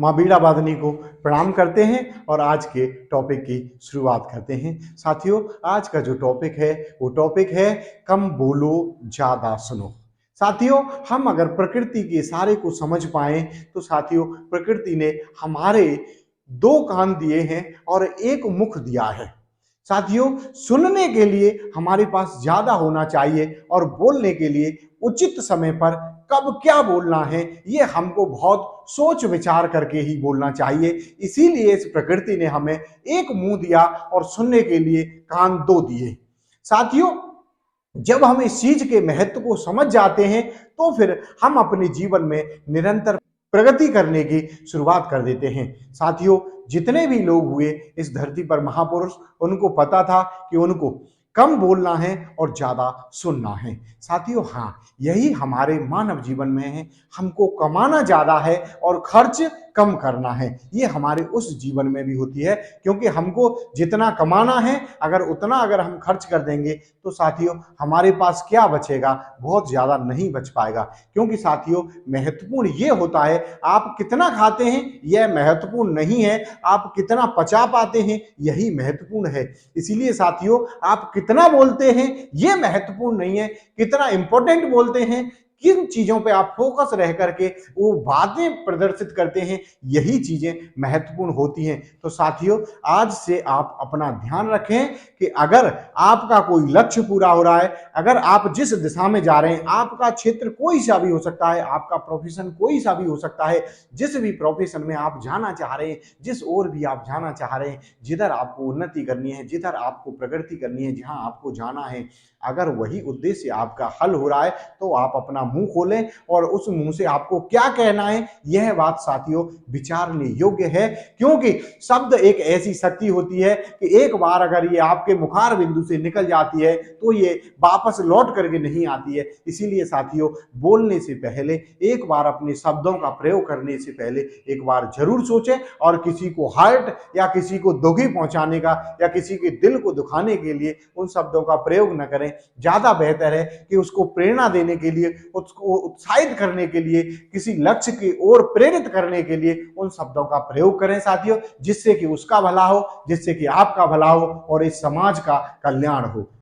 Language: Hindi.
माँ बीड़ा वादनी को प्रणाम करते हैं और आज के टॉपिक की शुरुआत करते हैं। साथियों, आज का जो टॉपिक है वो टॉपिक है कम बोलो ज्यादा सुनो। साथियों, हम अगर प्रकृति के इशारे को समझ पाए तो साथियों, प्रकृति ने हमारे दो कान दिए हैं और एक मुख दिया है। साथियों, सुनने के लिए हमारे पास ज्यादा होना चाहिए और बोलने के लिए उचित समय पर कब क्या बोलना है ये हमको बहुत सोच विचार करके ही बोलना चाहिए। इसीलिए इस प्रकृति ने हमें एक मुंह दिया और सुनने के लिए कान दो दिए। साथियों, जब हम इस चीज के महत्व को समझ जाते हैं तो फिर हम अपने जीवन में निरंतर प्रगति करने की शुरुआत कर देते हैं। साथियों, जितने भी लोग हुए इस धरती पर महापुरुष, उनको पता था कि उनको कम बोलना है और ज्यादा सुनना है। साथियों, हाँ, यही हमारे मानव जीवन में है। हमको कमाना ज्यादा है और खर्च कम करना है। ये हमारे उस जीवन में भी होती है, क्योंकि हमको जितना कमाना है अगर हम खर्च कर देंगे तो साथियों हमारे पास क्या बचेगा? बहुत ज्यादा नहीं बच पाएगा। क्योंकि साथियों, महत्वपूर्ण ये होता है आप कितना खाते हैं यह महत्वपूर्ण नहीं है, आप कितना पचा पाते हैं यही महत्वपूर्ण है। इसीलिए साथियों, आप कितना बोलते हैं ये महत्वपूर्ण नहीं है, कितना इंपॉर्टेंट बोलते हैं, किन चीजों पे आप फोकस रह करके वो बातें प्रदर्शित करते हैं, यही चीजें महत्वपूर्ण होती हैं। तो साथियों, आज से आप अपना ध्यान रखें कि अगर आपका कोई लक्ष्य पूरा हो रहा है, अगर आप जिस दिशा में जा रहे हैं, आपका क्षेत्र कोई सा भी हो सकता है, आपका प्रोफेशन कोई सा भी हो सकता है, जिस भी प्रोफेशन में आप जाना चाह रहे हैं, जिस ओर भी आप जाना चाह रहे हैं, जिधर आपको उन्नति करनी है, जिधर आपको प्रगति करनी है, जहां आपको जाना है, अगर वही उद्देश्य आपका हल हो रहा है तो आप अपना मुंह खोलें और उस मुंह से आपको क्या कहना है यह बात साथियों विचारने योग्य है। क्योंकि शब्द एक ऐसी शक्ति होती है कि एक बार अगर ये आपके मुखार बिंदु से निकल जाती है तो ये वापस लौट करके नहीं आती है। इसीलिए साथियों, बोलने से पहले एक बार अपने शब्दों का प्रयोग करने से पहले एक बार जरूर सोचें और किसी को हर्ट या किसी को दुखी पहुंचाने का या किसी के दिल को दुखाने के लिए उन शब्दों का प्रयोग न करें। ज्यादा बेहतर है कि उसको प्रेरणा देने के लिए, उसको उत्साहित करने के लिए, किसी लक्ष्य की ओर प्रेरित करने के लिए उन शब्दों का प्रयोग करें साथियों, जिससे कि उसका भला हो, जिससे कि आपका भला हो और इस समाज का कल्याण हो।